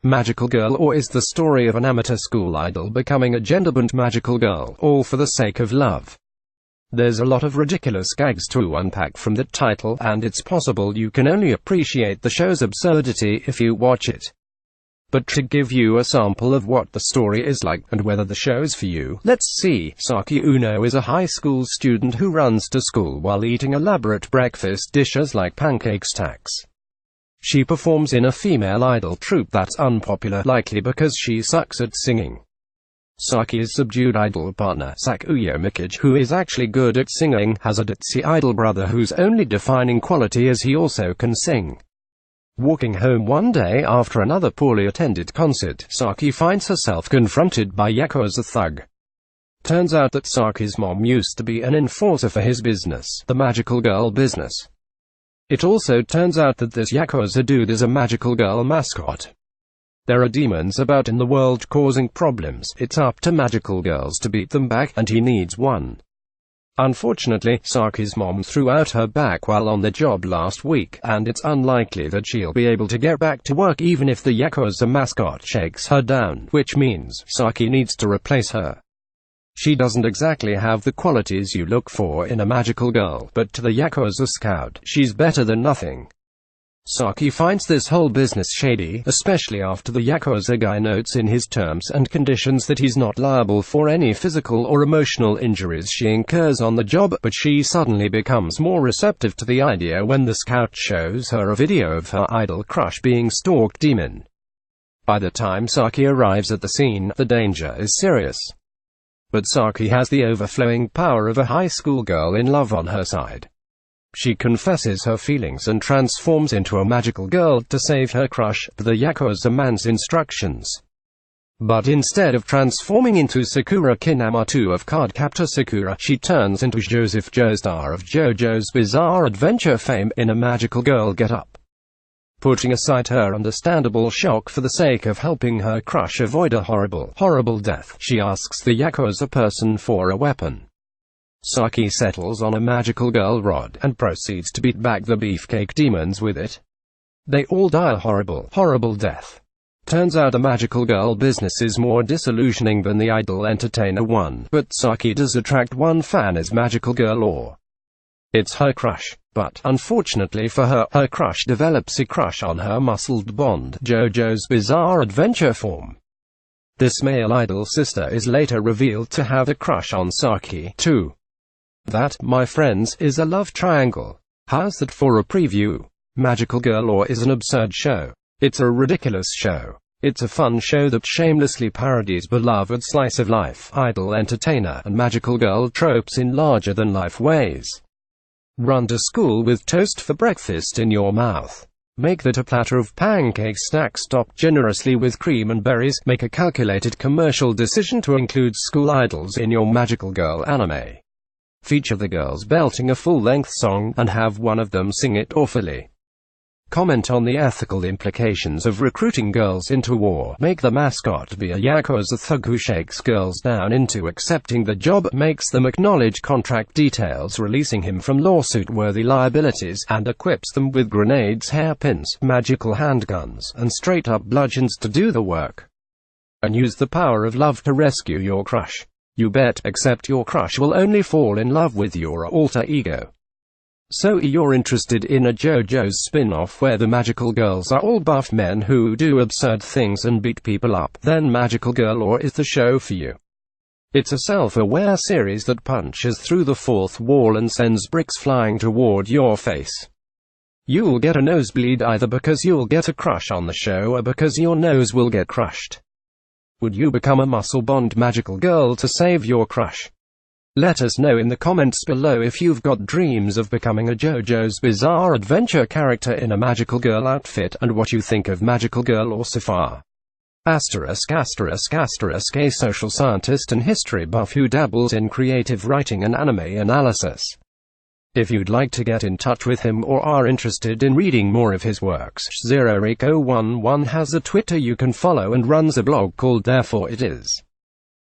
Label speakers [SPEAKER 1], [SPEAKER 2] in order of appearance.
[SPEAKER 1] Magical Girl Or is the story of an amateur school idol becoming a genderbent magical girl, all for the sake of love. There's a lot of ridiculous gags to unpack from the title, and it's possible you can only appreciate the show's absurdity if you watch it. But to give you a sample of what the story is like, and whether the show's for you, let's see. Saki Uno is a high school student who runs to school while eating elaborate breakfast dishes like pancake stacks. She performs in a female idol troupe that's unpopular, likely because she sucks at singing. Saki's subdued idol partner, Sakuya Mikage, who is actually good at singing, has a ditzy idol brother whose only defining quality is he also can sing. Walking home one day after another poorly attended concert, Saki finds herself confronted by Yakuza thug. Turns out that Saki's mom used to be an enforcer for his business, the magical girl business. It also turns out that this Yakuza dude is a magical girl mascot. There are demons about in the world causing problems. It's up to magical girls to beat them back, and he needs one. Unfortunately, Saki's mom threw out her back while on the job last week, and it's unlikely that she'll be able to get back to work even if the Yakuza mascot shakes her down, which means Saki needs to replace her. She doesn't exactly have the qualities you look for in a magical girl, but to the Yakuza scout, she's better than nothing. Saki finds this whole business shady, especially after the Yakuza guy notes in his terms and conditions that he's not liable for any physical or emotional injuries she incurs on the job, but she suddenly becomes more receptive to the idea when the scout shows her a video of her idol crush being stalked demon. By the time Saki arrives at the scene, the danger is serious. But Saki has the overflowing power of a high school girl in love on her side. She confesses her feelings and transforms into a magical girl to save her crush, per the Yakuza man's instructions. But instead of transforming into Sakura Kinamoto of Cardcaptor Sakura, she turns into Joseph Joestar of JoJo's Bizarre Adventure fame in a magical girl getup. Putting aside her understandable shock for the sake of helping her crush avoid a horrible death, she asks the Yakuza person for a weapon. Saki settles on a magical girl rod, and proceeds to beat back the beefcake demons with it. They all die a horrible death. Turns out the magical girl business is more disillusioning than the idol entertainer one, but Saki does attract one fan as magical girl or. It's her crush. But, unfortunately for her, her crush develops a crush on her muscled blonde, JoJo's Bizarre Adventure form. This male idol sister is later revealed to have a crush on Saki, too. That, my friends, is a love triangle. How's that for a preview? Magical Girl Or is an absurd show. It's a ridiculous show. It's a fun show that shamelessly parodies beloved slice-of-life, idol entertainer, and magical girl tropes in larger-than-life ways. Run to school with toast for breakfast in your mouth. Make that a platter of pancake stacks topped generously with cream and berries. Make a calculated commercial decision to include school idols in your magical girl anime. Feature the girls belting a full-length song, and have one of them sing it awfully. Comment on the ethical implications of recruiting girls into war. Make the mascot be a Yakuza thug who shakes girls down into accepting the job, makes them acknowledge contract details releasing him from lawsuit-worthy liabilities, and equips them with grenades, hairpins, magical handguns, and straight-up bludgeons to do the work. And use the power of love to rescue your crush. You bet, except your crush will only fall in love with your alter ego. So you're interested in a JoJo's spin-off where the magical girls are all buff men who do absurd things and beat people up, then Magical Girl Or is the show for you. It's a self-aware series that punches through the fourth wall and sends bricks flying toward your face. You'll get a nosebleed either because you'll get a crush on the show or because your nose will get crushed. Would you become a muscle-bound magical girl to save your crush? Let us know in the comments below if you've got dreams of becoming a JoJo's Bizarre Adventure character in a magical girl outfit, and what you think of Magical Girl Or so far. A social scientist and history buff who dabbles in creative writing and anime analysis. If you'd like to get in touch with him or are interested in reading more of his works, ZeroRico11 has a Twitter you can follow and runs a blog called Therefore It Is.